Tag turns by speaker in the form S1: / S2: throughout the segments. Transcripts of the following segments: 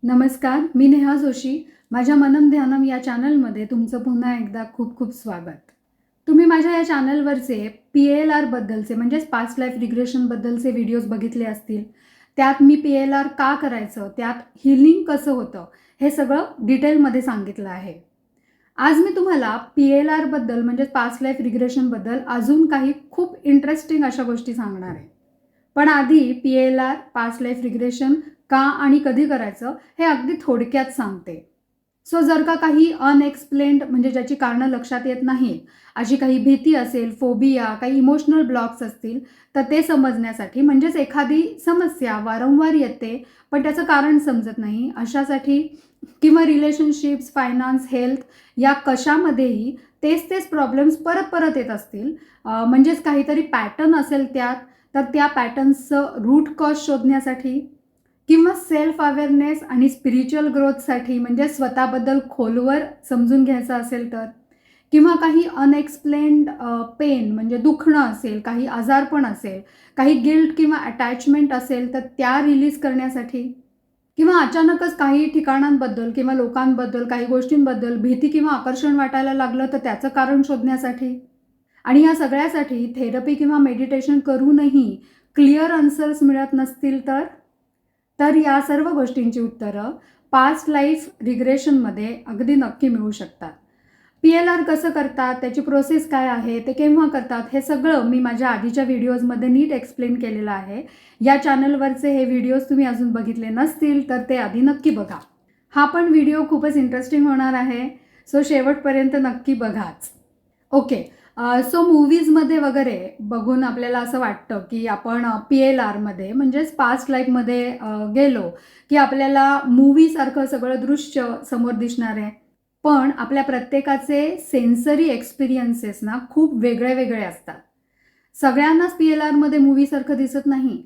S1: नमस्कार, मी नेहा जोशी. माझ्या मनम ध्यानम या चॅनलमध्ये तुमचं पुन्हा एकदा खूप खूप स्वागत. तुम्ही माझ्या या चॅनलवरचे PLR बद्दलचे म्हणजेच पास्ट लाईफ रिग्रेशनबद्दलचे व्हिडिओज बघितले असतील. त्यात मी PLR का करायचं, त्यात हीलिंग कसं होतं, हे सगळं डिटेलमध्ये सांगितलं आहे. आज मी तुम्हाला PLR बद्दल म्हणजेच पास्ट लाईफ रिग्रेशनबद्दल अजून काही खूप इंटरेस्टिंग अशा गोष्टी सांगणार आहे. पण आधी PLR पास्ट लाईफ रिग्रेशन का आणि कधी करायचं हे अगदी थोडक्यात सांगते. सो जर का काही अनएक्सप्लेन्ड म्हणजे ज्याची कारणं लक्षात येत नाहीत, अशी काही भीती असेल, फोबिया, काही इमोशनल ब्लॉक्स असतील, तर ते समजण्यासाठी म्हणजेच एखादी समस्या वारंवार येते पण त्याचं कारण समजत नाही अशासाठी किंवा रिलेशनशिप्स, फायनान्स, हेल्थ या कशामध्येही तेच प्रॉब्लेम्स परत परत येत असतील, म्हणजेच काहीतरी पॅटर्न असेल त्यात, तर त्या पॅटर्न्सचं रूट कॉज शोधण्यासाठी किंवा सेल्फ अवेअरनेस आणि स्पिरिच्युअल ग्रोथसाठी म्हणजे स्वतःबद्दल खोलवर समजून घ्यायचं असेल तर, किंवा काही अनएक्सप्लेन्ड पेन म्हणजे दुखणं असेल, काही आजारपण असेल, काही गिल्ट किंवा अटॅचमेंट असेल तर त्या रिलीज करण्यासाठी, किंवा अचानकच काही ठिकाणांबद्दल किंवा लोकांबद्दल, काही गोष्टींबद्दल भीती किंवा आकर्षण वाटायला लागलं तर त्याचं कारण शोधण्यासाठी. आणि या सगळ्यासाठी थेरपी किंवा मेडिटेशन करूनही क्लिअर आन्सर्स मिळत नसतील तर या सर्व गोष्टींची उत्तरं पास्ट लाईफ रिग्रेशनमध्ये अगदी नक्की मिळू शकतात. PLR कसं करतात, त्याची प्रोसेस काय आहे, ते केव्हा करतात, हे सगळं मी माझ्या आधीच्या व्हिडिओजमध्ये नीट एक्सप्लेन केलेलं आहे. या चॅनलवरचे हे व्हिडिओज तुम्ही अजून बघितले नसतील तर ते आधी नक्की बघा. हा पण व्हिडिओ खूपच इंटरेस्टिंग होणार आहे, सो शेवटपर्यंत नक्की बघाच. ओके. सो मूव्हीजमध्ये वगैरे बघून आपल्याला असं वाटतं की आपण PLRमध्ये म्हणजेच पास्ट लाईफमध्ये गेलो की आपल्याला मूव्हीसारखं सगळं दृश्य समोर दिसणार आहे. पण आपल्या प्रत्येकाचे सेन्सरी एक्सपिरियन्सेस ना खूप वेगळे वेगळे असतात. सगळ्यांनाच PLRमध्ये मूव्हीसारखं दिसत नाही.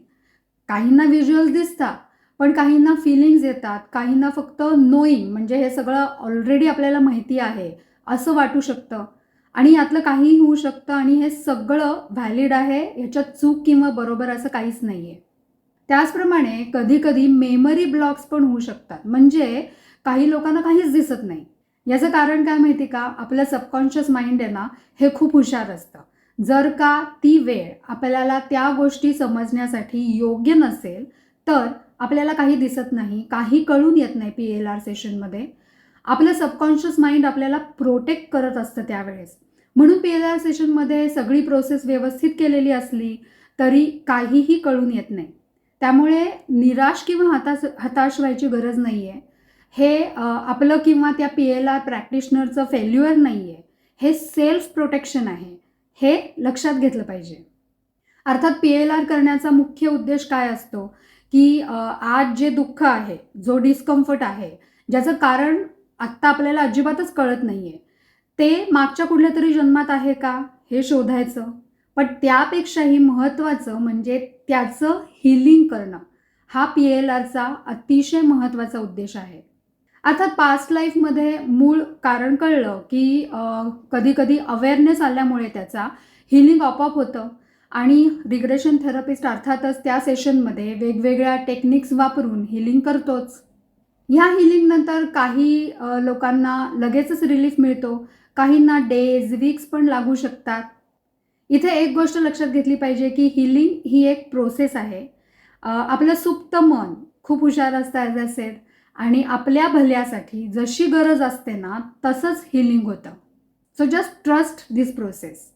S1: काहींना व्हिज्युअल्स दिसतात, पण काहींना फिलिंग्स येतात, काहींना फक्त नोईंग म्हणजे हे सगळं ऑलरेडी आपल्याला माहिती आहे असं वाटू शकतं. आणि यातलं काहीही होऊ शकतं आणि हे सगळं व्हॅलिड आहे, ह्याच्यात चूक किंवा बरोबर असं काहीच नाही आहे. त्याचप्रमाणे कधी कधी मेमरी ब्लॉक्स पण होऊ शकतात, म्हणजे काही लोकांना काहीच दिसत नाही. याचं कारण काय माहिती का, आपलं सबकॉन्शियस माइंड आहे ना, हे खूप हुशार असतं. जर का ती वेळ आपल्याला त्या गोष्टी समजण्यासाठी योग्य नसेल तर आपल्याला काही दिसत नाही, काही कळून येत नाही. PLR सेशनमध्ये आपलं सबकॉन्शियस माइंड आपल्याला प्रोटेक्ट करत असतं त्यावेळेस. म्हणून PLR सेशनमध्ये सगळी प्रोसेस व्यवस्थित केलेली असली तरी काहीही कळून येत नाही. त्यामुळे निराश किंवा हताश व्हायची गरज नाही आहे. हे आपलं किंवा त्या PLR प्रॅक्टिशनरचं फेल्युअर नाही आहे, हे सेल्फ प्रोटेक्शन आहे, हे लक्षात घेतलं पाहिजे. अर्थात PLR करण्याचा मुख्य उद्देश काय असतो की आज जे दुःख आहे, जो डिस्कम्फर्ट आहे, ज्याचं कारण आत्ता आपल्याला अजिबातच कळत नाही आहे, ते मागच्या कुठल्या तरी जन्मात आहे का हे शोधायचं. पण त्यापेक्षाही महत्त्वाचं म्हणजे त्याचं हीलिंग करणं, हा PLRचा अतिशय महत्त्वाचा उद्देश आहे. अर्थात पास्ट लाईफमध्ये मूळ कारण कळलं की कधी कधी अवेअरनेस आल्यामुळे त्याचा हीलिंग आपोआप होतं. आणि रिग्रेशन थेरपिस्ट अर्थातच त्या सेशनमध्ये वेगवेगळ्या टेक्निक्स वापरून हीलिंग करतोच. ह्या हीलिंगनंतर काही लोकांना लगेचच रिलीफ मिळतो, काहींना डेज, वीक्स पण लागू शकतात. इथे एक गोष्ट लक्षात घेतली पाहिजे की हीलिंग ही एक प्रोसेस आहे. आपलं सुप्त मन खूप हुशार असतं ॲज आय सेड, आणि आपल्या भल्यासाठी जशी गरज असते ना तसंच हीलिंग होतं. सो जस्ट ट्रस्ट दिस प्रोसेस.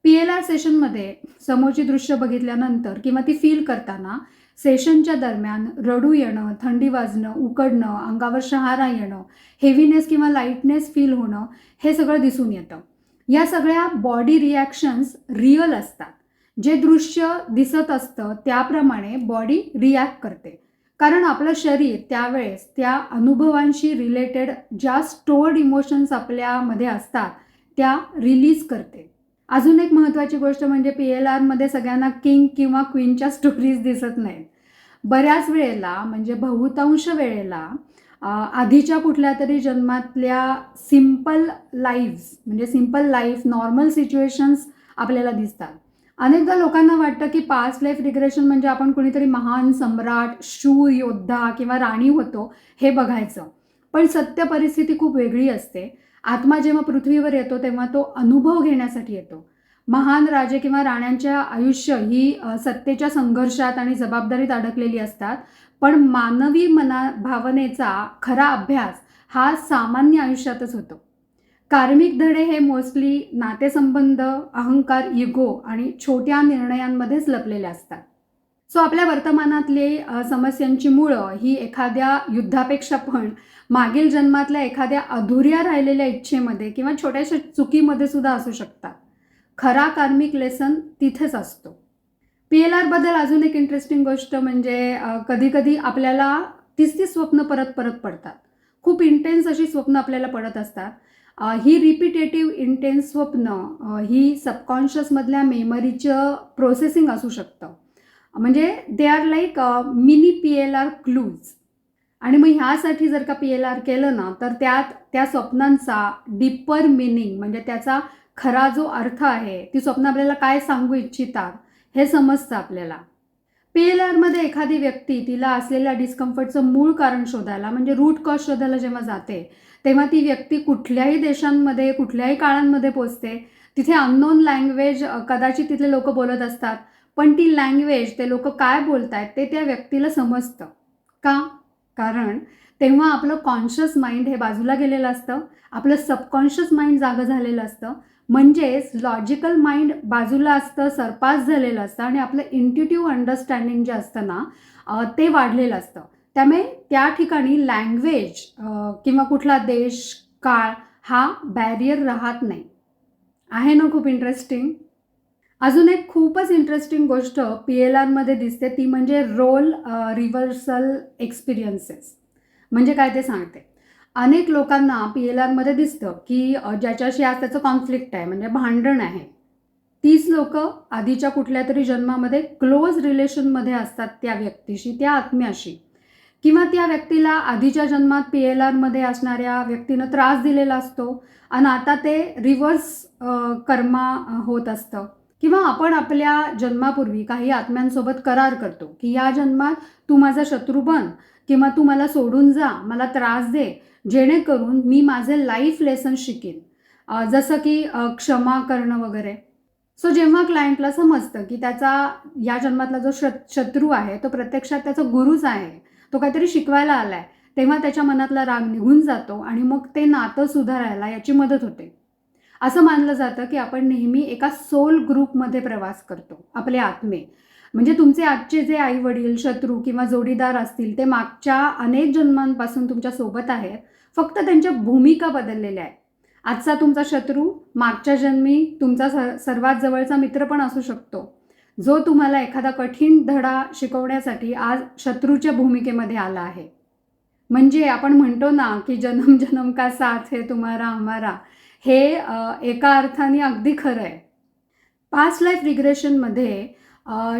S1: PLR सेशनमध्ये समोरची दृश्य बघितल्यानंतर किंवा ती फील करताना सेशनच्या दरम्यान रडू येणं, थंडी वाजणं, उकडणं, अंगावर शहारा येणं, हेवीनेस किंवा लाईटनेस फील होणं, हे सगळं दिसून येतं. या सगळ्या बॉडी रिॲक्शन्स रिअल असतात. जे दृश्य दिसत असतं त्याप्रमाणे बॉडी रिॲक्ट करते, कारण आपलं शरीर त्यावेळेस त्या अनुभवांशी रिलेटेड ज्या स्टोर्ड इमोशन्स आपल्यामध्ये असतात त्या रिलीज करते. अजून एक महत्त्वाची गोष्ट म्हणजे PLRमध्ये सगळ्यांना किंग किंवा क्वीनच्या स्टोरीज दिसत नाहीत. बऱ्याच वेळेला म्हणजे बहुतांश वेळेला आधीच्या कुठल्या तरी जन्मातल्या सिंपल लाईव्स म्हणजे सिंपल लाईफ, नॉर्मल सिच्युएशन्स आपल्याला दिसतात. अनेकदा लोकांना वाटतं की पास्ट लाईफ रिग्रेशन म्हणजे आपण कुणीतरी महान सम्राट, शूर योद्धा किंवा राणी होतो हे बघायचं. पण सत्य परिस्थिती खूप वेगळी असते. आत्मा जेव्हा पृथ्वीवर येतो तेव्हा तो अनुभव घेण्यासाठी येतो. महान राजे किंवा राण्यांच्या आयुष्य ही सत्तेच्या संघर्षात आणि जबाबदारीत अडकलेली असतात. पण मानवी भावनेचा खरा अभ्यास हा सामान्य आयुष्यातच होतो. कार्मिक धडे हे मोस्टली नातेसंबंध, अहंकार, इगो आणि छोट्या निर्णयांमध्येच लपलेले असतात. सो आपल्या वर्तमानातले समस्यांची मुळं ही एखाद्या युद्धापेक्षा पण मागील जन्मातल्या एखाद्या अधुऱ्या राहिलेल्या इच्छेमध्ये किंवा छोट्याशा चुकीमध्ये सुद्धा असू शकतात. खरा कार्मिक लेसन तिथेच असतो. PLR बद्दल अजून एक इंटरेस्टिंग गोष्ट म्हणजे कधी-कधी आपल्याला तीच स्वप्न परत परत पडतात. खूप इंटेन्स अशी स्वप्न आपल्याला पडत असतात. ही रिपिटेटिव्ह इंटेन्स स्वप्न ही सबकॉन्शियसमधल्या मेमरीचं प्रोसेसिंग असू शकतं. म्हणजे they are like mini PLR clues. आणि मग ह्यासाठी जर का PLR केलं ना तर त्यात त्या स्वप्नांचा डीपर मिनिंग म्हणजे त्याचा खरा जो अर्थ आहे, ती स्वप्न आपल्याला काय सांगू इच्छितात हे समजतं आपल्याला. PLRमध्ये एखादी व्यक्ती तिला असलेल्या डिस्कम्फर्टचं मूळ कारण शोधायला म्हणजे रूट कॉज शोधायला जेव्हा जाते तेव्हा ती व्यक्ती कुठल्याही देशांमध्ये कुठल्याही काळांमध्ये पोचते. तिथे अननोन लँग्वेज कदाचित तिथले लोक बोलत असतात, पण ती लँग्वेज ते लोक काय बोलतायत ते त्या व्यक्तीला समजतं. का? कारण तेव्हा आपलं कॉन्शियस माइंड हे बाजूला गेलेलं असतं, आपलं सबकॉन्शियस माइंड जागं झालेलं असतं. म्हणजेच लॉजिकल माइंड बाजूला असतं, सरपास झालेलं असतं आणि आपलं इंट्युटिव्ह अंडरस्टँडिंग जे असतं ना ते वाढलेलं असतं. त्यामुळे त्या ठिकाणी लँग्वेज किंवा कुठला देश, काळ हा बॅरियर राहत नाही. आहे ना खूप इंटरेस्टिंग? अजून एक खूपच इंटरेस्टिंग गोष्ट PLRमध्ये दिसते ती म्हणजे रोल रिव्हर्सल एक्सपिरियन्सेस. म्हणजे काय ते सांगते. अनेक लोकांना PLRमध्ये दिसतं की ज्याच्याशी आज त्याचं कॉन्फ्लिक्ट आहे म्हणजे भांडण आहे. तीच लोकं आधीच्या कुठल्या तरी जन्मामध्ये क्लोज रिलेशनमध्ये असतात त्या व्यक्तीशी, त्या आत्म्याशी. किंवा त्या व्यक्तीला आधीच्या जन्मात PLRमध्ये असणाऱ्या व्यक्तीनं त्रास दिलेला असतो आणि आता ते रिव्हर्स कर्मा होत असतं. किंवा आपण आपल्या जन्मापूर्वी काही आत्म्यांसोबत करार करतो की या जन्मात तू माझा शत्रू बन किंवा तू मला सोडून जा, मला त्रास दे, जेणेकरून मी माझे लाईफ लेसन शिकेन. जसं की क्षमा करणं वगैरे. सो जेव्हा क्लायंटला समजतं की त्याचा या जन्मातला जो शत्रू आहे तो प्रत्यक्षात त्याचा गुरुच आहे, तो काहीतरी शिकवायला आलाय, तेव्हा त्याच्या मनातला राग निघून जातो आणि मग ते नातं सुधारायला याची मदत होते. असं मानलं जातं की आपण नेहमी एका सोल ग्रुपमध्ये प्रवास करतो, आपले आत्मे. म्हणजे तुमचे आजचे जे आई वडील, शत्रू किंवा जोडीदार असतील ते मागच्या अनेक जन्मांपासून तुमच्या सोबत आहेत, फक्त त्यांच्या भूमिका बदललेल्या आहेत. आजचा तुमचा शत्रू मागच्या जन्मी तुमचा सर्वात जवळचा मित्र पण असू शकतो, जो तुम्हाला एखादा कठीण धडा शिकवण्यासाठी आज शत्रूच्या भूमिकेमध्ये आला आहे. म्हणजे आपण म्हणतो ना की जन्म जन्म का साथ है तुम्हारा हमारा, हे एका अर्थाने अगदी खरं आहे. पास्ट लाईफ रिग्रेशनमध्ये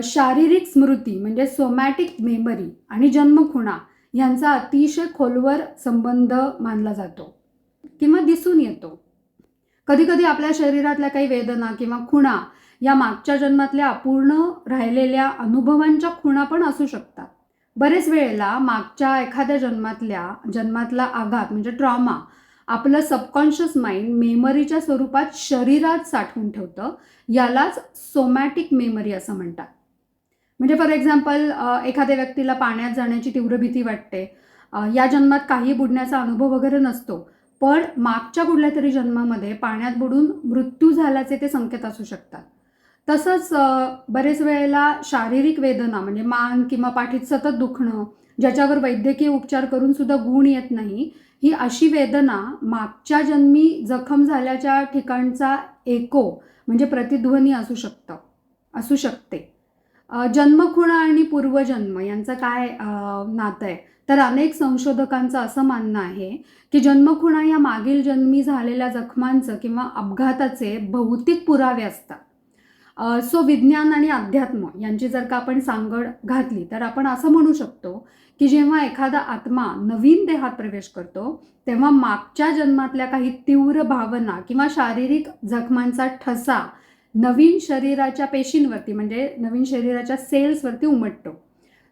S1: शारीरिक स्मृती म्हणजे सोमॅटिक मेमरी आणि जन्मखुणा यांचा अतिशय खोलवर संबंध मानला जातो किंवा दिसून येतो. कधीकधी आपल्या शरीरातल्या काही वेदना किंवा खुणा या मागच्या जन्मातल्या अपूर्ण राहिलेल्या अनुभवांच्या खुणा पण असू शकतात. बरेच वेळेला मागच्या एखाद्या जन्मातला आघात म्हणजे ट्रॉमा आपलं सबकॉन्शियस माइंड मेमरीच्या स्वरूपात शरीरात साठवून ठेवतं. यालाच सोमॅटिक मेमरी असं म्हणतात. म्हणजे फॉर एक्झाम्पल एखाद्या व्यक्तीला पाण्यात जाण्याची तीव्र भीती वाटते. या जन्मात काही बुडण्याचा अनुभव वगैरे नसतो, पण मागच्या कुठल्या तरी जन्मामध्ये पाण्यात बुडून मृत्यू झाल्याचे ते संकेत असू शकतात. तसंच बरेच वेळेला शारीरिक वेदना म्हणजे मान किंवा पाठीत सतत दुखणं, ज्याच्यावर वैद्यकीय उपचार करून सुद्धा गुण येत नाही, ही अशी वेदना मागच्या जन्मी जखम झाल्याच्या ठिकाणचा एको म्हणजे प्रतिध्वनी असू शकते. जन्मखुणा आणि पूर्वजन्म यांचं काय नातं आहे? तर अनेक संशोधकांचं असं म्हणणं आहे की जन्मखुणा या मागील जन्मी झालेल्या जखमांचं किंवा अपघाताचे भौतिक पुरावे असतात. सो विज्ञान आणि अध्यात्म यांची जर का आपण सांगड घातली तर आपण असं म्हणू शकतो की जेव्हा एखादा आत्मा नवीन देहात प्रवेश करतो तेव्हा मागच्या जन्मातल्या काही तीव्र भावना किंवा शारीरिक जखमांचा ठसा नवीन शरीराच्या पेशींवरती म्हणजे नवीन शरीराच्या सेल्सवरती उमटतो.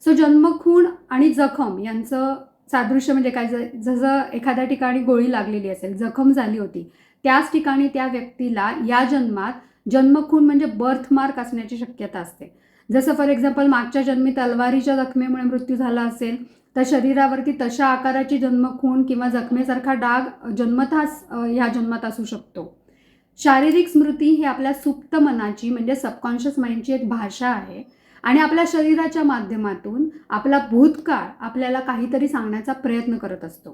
S1: सो जन्मखूण आणि जखम यांचं सादृश्य म्हणजे काय, जसं एखाद्या ठिकाणी गोळी लागलेली असेल, जखम झाली होती, त्याच ठिकाणी त्या व्यक्तीला या जन्मात जन्मखूण म्हणजे बर्थमार्क असण्याची शक्यता असते. जसं फॉर एक्झाम्पल मागच्या जन्मी तलवारीच्या जखमेमुळे मृत्यू झाला असेल तर शरीरावरती तशा आकाराची जन्मखूण किंवा जखमेसारखा डाग जन्मताच ह्या जन्मात असू शकतो. शारीरिक स्मृती ही आपल्या सुप्त मनाची म्हणजे सबकॉन्शियस माइंडची एक भाषा आहे आणि आपल्या शरीराच्या माध्यमातून आपला भूतकाळ आपल्याला काहीतरी सांगण्याचा प्रयत्न करत असतो.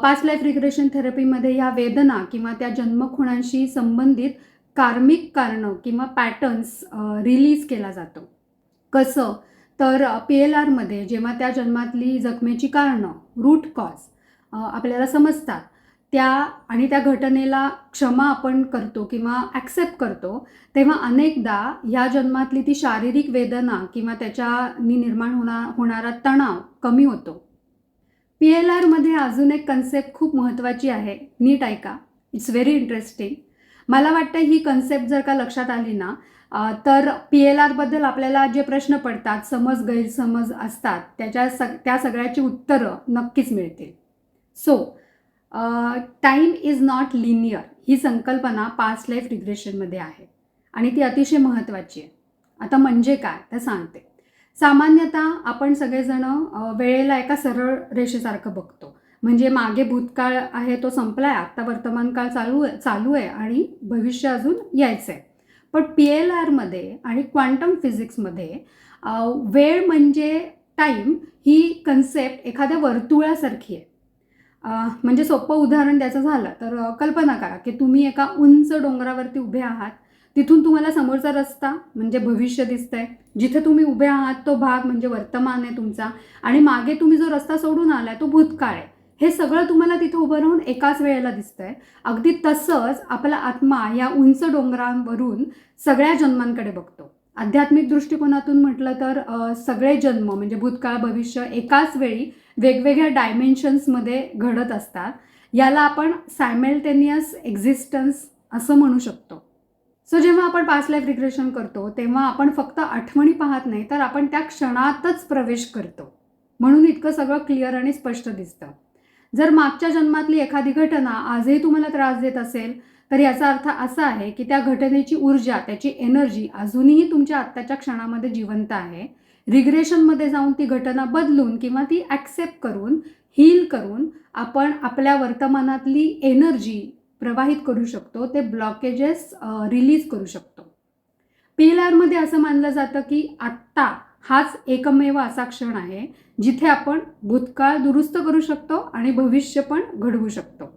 S1: पास्ट लाईफ रिग्रेशन थेरपीमध्ये ह्या वेदना किंवा त्या जन्मखुणांशी संबंधित कार्मिक कारणं किंवा पॅटर्न्स रिलीज केला जातो. कसं तर PLRमध्ये जेव्हा त्या जन्मातली जखमेची कारणं रूट कॉज आपल्याला समजतात आणि त्या घटनेला क्षमा आपण करतो किंवा ॲक्सेप्ट करतो, तेव्हा अनेकदा ह्या जन्मातली ती शारीरिक वेदना किंवा त्याच्यानी निर्माण होणारा तणाव कमी होतो. PLRमध्ये अजून एक कन्सेप्ट खूप महत्त्वाची आहे, नीट ऐका, इट्स व्हेरी इंटरेस्टिंग. मला वाटतं ही कन्सेप्ट जर का लक्षात आली ना तर PLRबद्दल आपल्याला जे प्रश्न पडतात, समज गैरसमज असतात, त्या सगळ्याची उत्तरं नक्कीच मिळतील. So time is not linear ही संकल्पना पास्ट लाईफ रिग्रेशनमध्ये आहे आणि ती अतिशय महत्त्वाची आहे. आता म्हणजे काय तर सांगते. सामान्यतः आपण सगळेजण वेळेला एका सरळ रेषेसारखं बघतो, म्हणजे मागे भूतकाळ आहे तो संपला आहे, आत्ता वर्तमान काळ चालू आहे आणि भविष्य अजून यायचं आहे. पण PLRमध्ये आणि क्वांटम फिजिक्समध्ये वेळ म्हणजे टाईम ही कन्सेप्ट एखाद्या वर्तुळासारखी आहे. म्हणजे सोपं उदाहरण द्यायचं झालं तर कल्पना करा की तुम्ही एका उंच डोंगरावरती उभे आहात. तिथून तुम्हाला समोरचा रस्ता म्हणजे भविष्य दिसतंय, जिथे तुम्ही उभे आहात तो भाग म्हणजे वर्तमान आहे तुमचा, आणि मागे तुम्ही जो रस्ता सोडून आलाय तो भूतकाळ आहे. हे सगळं तुम्हाला तिथे उभं राहून एकाच वेळेला दिसतंय. अगदी तसंच आपला आत्मा या उंच डोंगरांवरून सगळ्या जन्मांकडे बघतो. आध्यात्मिक दृष्टिकोनातून म्हटलं तर सगळे जन्म म्हणजे भूतकाळ भविष्य एकाच वेळी वेगवेगळ्या डायमेन्शन्समध्ये घडत असतात. याला आपण सायमल्टेनियस एक्झिस्टन्स असं म्हणू शकतो. सो जेव्हा आपण पास्ट लाईफ रिग्रेशन करतो तेव्हा आपण फक्त आठवणी पाहत नाही तर आपण त्या क्षणातच प्रवेश करतो, म्हणून इतकं सगळं क्लिअर आणि स्पष्ट दिसतं. जर मागच्या जन्मातली एखादी घटना आजही तुम्हाला त्रास देत असेल तर याचा अर्थ असा आहे की त्या घटनेची ऊर्जा, त्याची एनर्जी अजूनही तुमच्या आत्ताच्या क्षणामध्ये जिवंत आहे. रिग्रेशनमध्ये जाऊन ती घटना बदलून किंवा ती ॲक्सेप्ट करून, हील करून आपण आपल्या वर्तमानातली एनर्जी प्रवाहित करू शकतो, ते ब्लॉकेजेस रिलीज करू शकतो. PLRमध्ये असं मानलं जातं की आत्ता हाच एकमेव असा क्षण आहे जिथे आपण भूतकाळ दुरुस्त करू शकतो आणि भविष्य पण घडवू शकतो.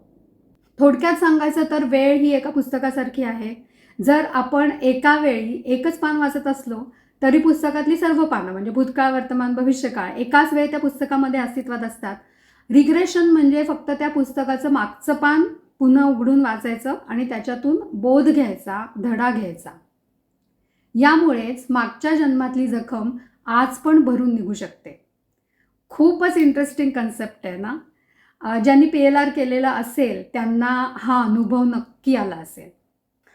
S1: थोडक्यात सांगायचं तर वेळ ही एका पुस्तकासारखी आहे. जर आपण एका वेळी एकच पान वाचत असलो तरी पुस्तकातली सर्व पानं म्हणजे भूतकाळ, वर्तमान, भविष्यकाळ एकाच वेळी त्या पुस्तकामध्ये अस्तित्वात असतात. रिग्रेशन म्हणजे फक्त त्या पुस्तकाचं मागचं पान पुन्हा उघडून वाचायचं आणि त्याच्यातून बोध घ्यायचा, धडा घ्यायचा. यामुळेच मागच्या जन्मातली जखम आज पण भरून निघू शकते. खूपच इंटरेस्टिंग कन्सेप्ट आहे ना. ज्यांनी PLR केलेला असेल त्यांना हा अनुभव नक्की आला असेल.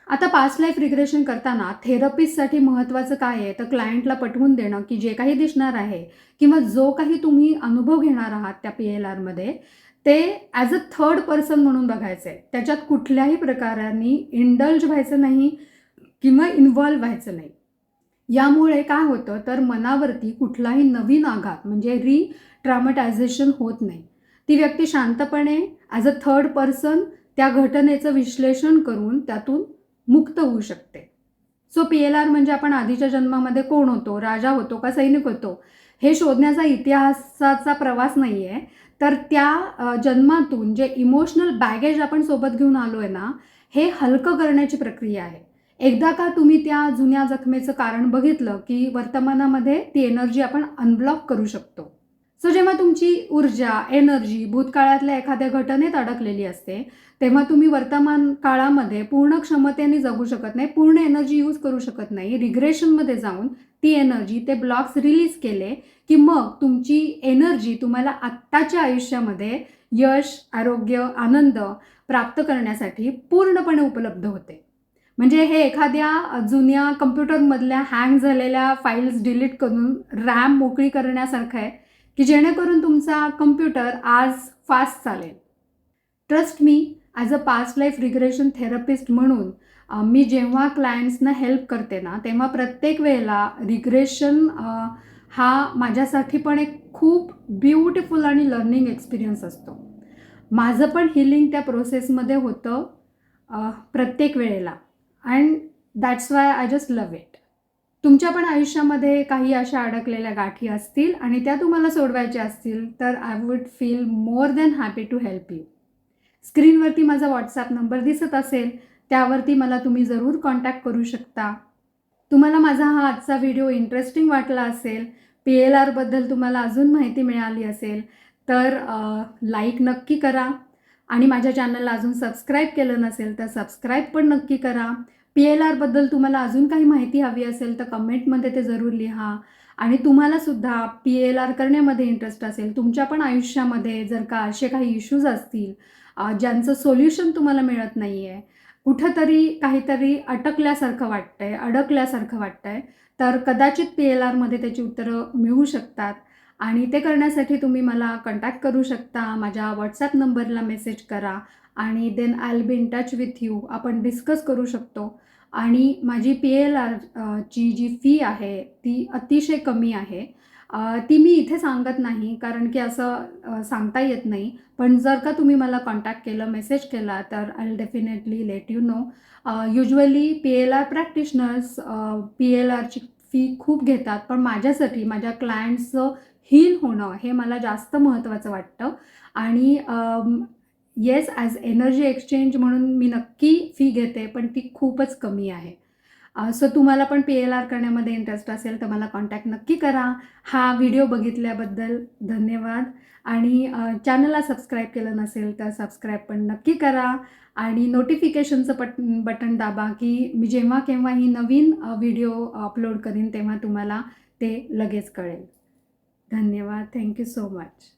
S1: आता पास्ट लाईफ रिग्रेशन करताना थेरपिस्टसाठी महत्त्वाचं काय आहे तर क्लायंटला पटवून देणं की जे काही दिसणार आहे किंवा जो काही तुम्ही अनुभव घेणार आहात त्या PLRमध्ये ते ॲज अ थर्ड पर्सन म्हणून बघायचं आहे. त्याच्यात कुठल्याही प्रकाराने इंडल्ज व्हायचं नाही किंवा इन्व्हॉल्व व्हायचं नाही. यामुळे काय होतं तर मनावरती कुठलाही नवीन आघात म्हणजे ट्रॉमॅटायझेशन होत नाही. ती व्यक्ती शांतपणे ॲज अ थर्ड पर्सन त्या घटनेचं विश्लेषण करून त्यातून मुक्त होऊ शकते. सो PLR म्हणजे आपण आधीच्या जन्मामध्ये कोण होतो, राजा होतो का सैनिक होतो हे शोधण्याचा इतिहासाचा प्रवास नाही आहे, तर त्या जन्मातून जे इमोशनल बॅगेज आपण सोबत घेऊन आलो आहे ना, हे हलकं करण्याची प्रक्रिया आहे. एकदा का तुम्ही त्या जुन्या जखमेचं कारण बघितलं की वर्तमानामध्ये ती एनर्जी आपण अनब्लॉक करू शकतो. सो जेव्हा तुमची ऊर्जा, एनर्जी भूतकाळातल्या एखाद्या घटनेत अडकलेली असते तेव्हा तुम्ही वर्तमान काळामध्ये पूर्ण क्षमतेने जगू शकत नाही, पूर्ण एनर्जी यूज करू शकत नाही. रिग्रेशनमध्ये जाऊन ती एनर्जी, ते ब्लॉक्स रिलीज केले की मग तुमची एनर्जी तुम्हाला आत्ताच्या आयुष्यामध्ये यश, आरोग्य, आनंद प्राप्त करण्यासाठी पूर्णपणे उपलब्ध होते. म्हणजे हे एखाद्या जुन्या कम्प्युटरमधल्या हँग झालेल्या फाईल्स डिलीट करून रॅम मोकळी करण्यासारखं आहे, की जेणेकरून तुमचा कम्प्युटर आज फास्ट चालेल. Trust me, as a past life regression therapist म्हणून मी जेव्हा क्लायंट्सना हेल्प करते ना, तेव्हा प्रत्येक वेळेला रिग्रेशन हा माझ्यासाठी पण एक खूप ब्युटिफुल आणि लर्निंग एक्सपिरियन्स असतो. माझं पण हीलिंग त्या प्रोसेसमध्ये होतं प्रत्येक वेळेला, and that's why I just love it. तुमच्या पण आयुष्यामध्ये काही अशा अडकलेल्या गाठी असतील आणि त्या तुम्हाला सोडवायच्या असतील, तर I would feel more than happy to help you. स्क्रीनवरती माझा व्हॉट्सॲप नंबर दिसत असेल, त्यावरती मला तुम्ही जरूर कॉन्टॅक्ट करू शकता. तुम्हाला माझा हा आजचा व्हिडिओ इंटरेस्टिंग वाटला असेल, PLRबद्दल तुम्हाला अजून माहिती मिळाली असेल, तर लाईक नक्की करा आणि माझ्या चॅनलला अजून सबस्क्राईब केलं नसेल तर सबस्क्राईब पण नक्की करा. PLRबद्दल तुम्हाला अजून काही माहिती हवी असेल तर कमेंटमध्ये ते जरूर लिहा. आणि तुम्हालासुद्धा PLR करण्यामध्ये इंटरेस्ट असेल, तुमच्या पण आयुष्यामध्ये जर का असे काही इश्यूज असतील ज्यांचं सोल्युशन तुम्हाला मिळत नाही आहे, कुठंतरी काहीतरी अटकल्यासारखं वाटतंय, अडकल्यासारखं वाटतंय, तर कदाचित PLRमध्ये त्याची उत्तरं मिळू शकतात. आणि ते करण्यासाठी तुम्ही मला कॉन्टॅक्ट करू शकता. माझ्या व्हॉट्सॲप नंबरला मेसेज करा आणि then I will be in touch with you. आपण डिस्कस करू शकतो. आणि माझी PLR ची जी फी आहे ती अतिशय कमी आहे. ती मी इथे सांगत नाही, कारण की असं सांगता येत नाही. पण जर का तुम्ही मला कॉन्टॅक्ट केलं, मेसेज केला, तर I will definitely let you know. Usually PLR practitioners PLRची फी खूप घेतात, पण माझ्यासाठी माझ्या क्लायंट्सचं हील होणं हे मला जास्त महत्त्वाचं वाटतं. आणि येस, ॲज एनर्जी एक्सचेंज म्हणून मी नक्की फी घेते, पण ती खूपच कमी आहे. सो तुम्हाला पण PLR करण्यामध्ये इंटरेस्ट असेल तर मला कॉन्टॅक्ट नक्की करा. हा व्हिडिओ बघितल्याबद्दल धन्यवाद. आणि चॅनलला सबस्क्राईब केलं नसेल तर सबस्क्राईब पण नक्की करा आणि नोटिफिकेशनचं बटन दाबा, की मी जेव्हा केव्हा ही नवीन व्हिडिओ अपलोड करीन तेव्हा तुम्हाला ते लगेच कळेल. धन्यवाद. Thank you so much.